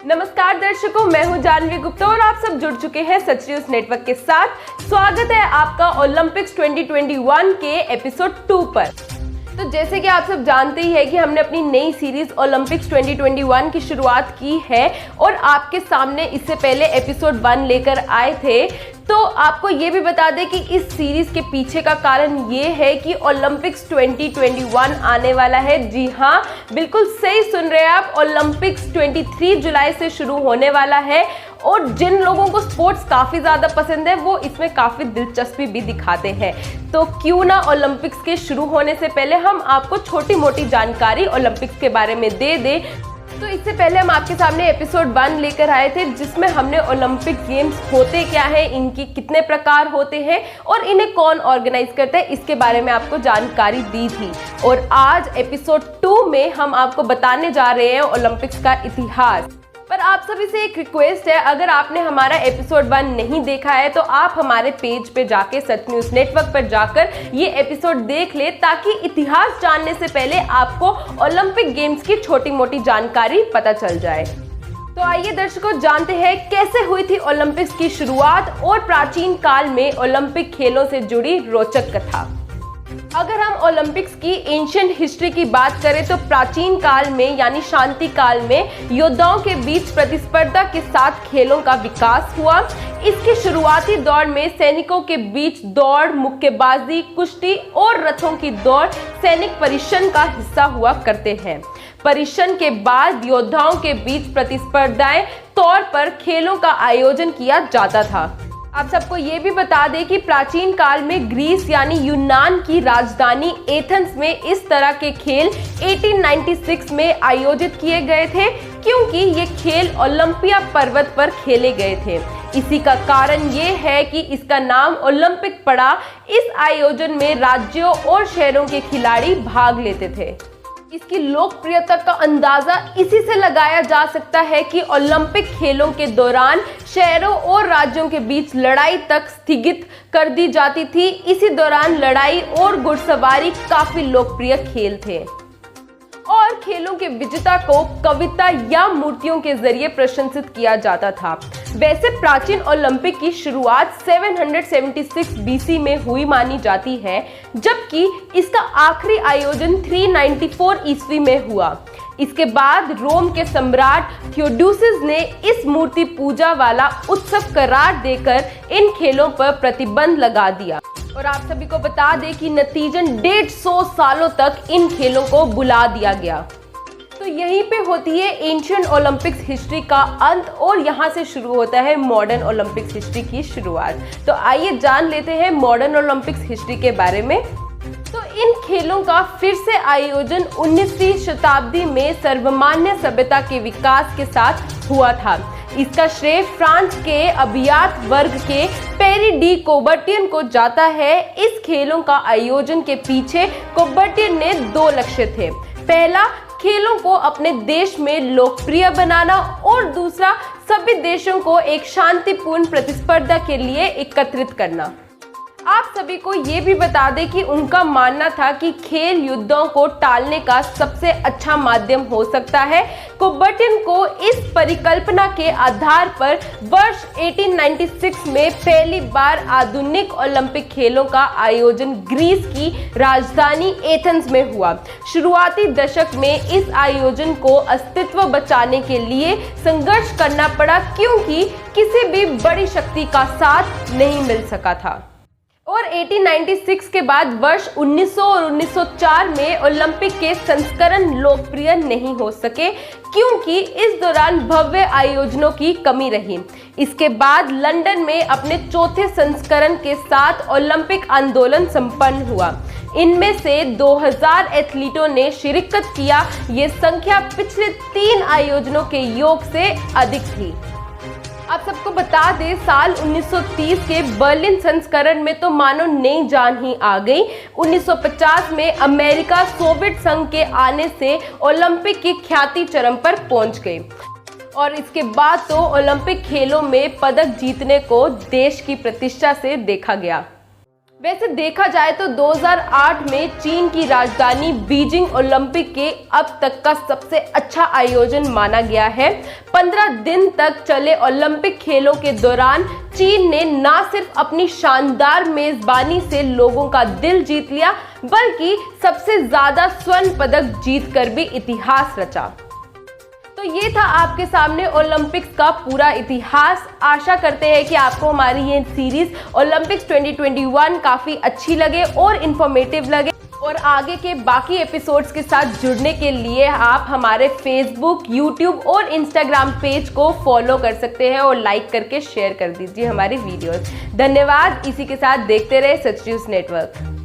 नमस्कार दर्शकों, मैं हूं जानवी गुप्ता और आप सब जुड़ चुके हैं सच न्यूज नेटवर्क के साथ। स्वागत है आपका ओलंपिक्स 2021 के एपिसोड 2 पर। तो जैसे कि आप सब जानते ही हैं कि हमने अपनी नई सीरीज ओलंपिक्स 2021 की शुरुआत की है और आपके सामने इससे पहले एपिसोड 1 लेकर आए थे। तो आपको ये भी बता दें कि इस सीरीज के पीछे का कारण ये है कि ओलंपिक्स 2021 आने वाला है। जी हाँ, बिल्कुल सही सुन रहे हैं आप, ओलंपिक्स 23 जुलाई से शुरू होने वाला है और जिन लोगों को स्पोर्ट्स काफ़ी ज़्यादा पसंद है वो इसमें काफ़ी दिलचस्पी भी दिखाते हैं। तो क्यों ना ओलंपिक्स के शुरू होने से पहले हम आपको छोटी मोटी जानकारी ओलंपिक्स के बारे में दे दें। तो इससे पहले हम आपके सामने एपिसोड 1 लेकर आए थे जिसमें हमने ओलंपिक गेम्स होते क्या है, इनकी कितने प्रकार होते हैं और इन्हें कौन ऑर्गेनाइज करता है, इसके बारे में आपको जानकारी दी थी। और आज एपिसोड 2 में हम आपको बताने जा रहे हैं ओलंपिक्स का इतिहास। पर आप सभी से एक रिक्वेस्ट है, अगर आपने हमारा एपिसोड 1 नहीं देखा है तो आप हमारे पेज पे जाके सच न्यूज नेटवर्क पर जाकर ये एपिसोड देख ले, ताकि इतिहास जानने से पहले आपको ओलंपिक गेम्स की छोटी मोटी जानकारी पता चल जाए। तो आइए दर्शकों, जानते हैं कैसे हुई थी ओलंपिक्स की शुरुआत और प्राचीन काल में ओलंपिक खेलों से जुड़ी रोचक कथा। अगर हम ओलंपिक्स की एंशिएंट हिस्ट्री की बात करें तो प्राचीन काल में यानी शांति काल में योद्धाओं के बीच प्रतिस्पर्धा के साथ खेलों का विकास हुआ। इसके शुरुआती दौर में सैनिकों के बीच दौड़, मुक्केबाजी, कुश्ती और रथों की दौड़ सैनिक परिशन का हिस्सा हुआ करते हैं। परिशन के बाद योद्धाओं के बीच प्रतिस्पर्धाएं तौर पर खेलों का आयोजन किया जाता था। आप सबको ये भी बता दें कि प्राचीन काल में ग्रीस यानी यूनान की राजधानी एथेंस में इस तरह के खेल 1896 में आयोजित किए गए थे, क्योंकि ये खेल ओलंपिया पर्वत पर खेले गए थे। इसी का कारण ये है कि इसका नाम ओलंपिक पड़ा। इस आयोजन में राज्यों और शहरों के खिलाड़ी भाग लेते थे। इसकी लोकप्रियता का अंदाजा इसी से लगाया जा सकता है कि ओलंपिक खेलों के दौरान शहरों और राज्यों के बीच लड़ाई तक स्थगित कर दी जाती थी। इसी दौरान लड़ाई और घुड़सवारी काफी लोकप्रिय खेल थे और खेलों के विजेता को कविता या मूर्तियों के जरिए प्रशंसित किया जाता था। वैसे प्राचीन ओलंपिक की शुरुआत 776 बीसी में हुई मानी जाती है, जबकि इसका आखिरी आयोजन 394 ईस्वी में हुआ। इसके बाद रोम के सम्राट थियोडोसिस ने इस मूर्ति पूजा वाला उत्सव करार देकर इन खेलों पर प्रतिबंध लगा दिया। और आप सभी को बता दें कि नतीजन 150 सालों तक इन खेलों को बुला दिया गया। तो यहीं पे होती है एंशिएंट ओलंपिक्स हिस्ट्री का अंत और यहाँ से शुरू होता है मॉडर्न ओलंपिक्स हिस्ट्री की शुरुआत। तो आइए जान लेते हैं मॉडर्न ओलंपिक्स हिस्ट्री के बारे में। तो इन खेलों का फिर से आयोजन 19वीं शताब्दी में सर्वमान्य सभ्यता के विकास के साथ हुआ था। इसका श्रेय फ्रांस के अभिजात वर्ग के पेरी डी कोबर्टियन को जाता है। इस खेलों का आयोजन के पीछे कोबर्टियन ने 2 लक्ष्य थे। पहला, खेलों को अपने देश में लोकप्रिय बनाना और दूसरा, सभी देशों को एक शांतिपूर्ण प्रतिस्पर्धा के लिए एकत्रित करना। आप सभी को ये भी बता दें कि उनका मानना था कि खेल युद्धों को टालने का सबसे अच्छा माध्यम हो सकता है। कोबर्टियन को इस परिकल्पना के आधार पर वर्ष 1896 में पहली बार आधुनिक ओलंपिक खेलों का आयोजन ग्रीस की राजधानी एथेंस में हुआ। शुरुआती दशक में इस आयोजन को अस्तित्व बचाने के लिए संघर्ष करना पड़ा, क्योंकि किसी भी बड़ी शक्ति का साथ नहीं मिल सका था। और 1896 के बाद वर्ष 1900 और 1904 में ओलंपिक के संस्करण लोकप्रिय नहीं हो सके, क्योंकि इस दौरान भव्य आयोजनों की कमी रही। इसके बाद लंदन में अपने चौथे संस्करण के साथ ओलंपिक आंदोलन संपन्न हुआ। इनमें से 2000 एथलीटों ने शिरकत किया। ये संख्या पिछले 3 आयोजनों के योग से अधिक थी। आप सबको बता दें, साल 1930 के बर्लिन संस्करण में तो मानो नई जान ही आ गई। 1950 में अमेरिका सोवियत संघ के आने से ओलंपिक की ख्याति चरम पर पहुंच गई और इसके बाद तो ओलंपिक खेलों में पदक जीतने को देश की प्रतिष्ठा से देखा गया। वैसे देखा जाए तो 2008 में चीन की राजधानी बीजिंग ओलंपिक के अब तक का सबसे अच्छा आयोजन माना गया है। 15 दिन तक चले ओलंपिक खेलों के दौरान चीन ने न सिर्फ अपनी शानदार मेजबानी से लोगों का दिल जीत लिया, बल्कि सबसे ज्यादा स्वर्ण पदक जीतकर भी इतिहास रचा। तो ये था आपके सामने ओलंपिक्स का पूरा इतिहास। आशा करते हैं कि आपको हमारी ये सीरीज ओलंपिक्स 2021 काफ़ी अच्छी लगे और इन्फॉर्मेटिव लगे। और आगे के बाकी एपिसोड्स के साथ जुड़ने के लिए आप हमारे फेसबुक, यूट्यूब और इंस्टाग्राम पेज को फॉलो कर सकते हैं और लाइक करके शेयर कर दीजिए हमारी वीडियोस। धन्यवाद। इसी के साथ देखते रहे सच न्यूज़ नेटवर्क।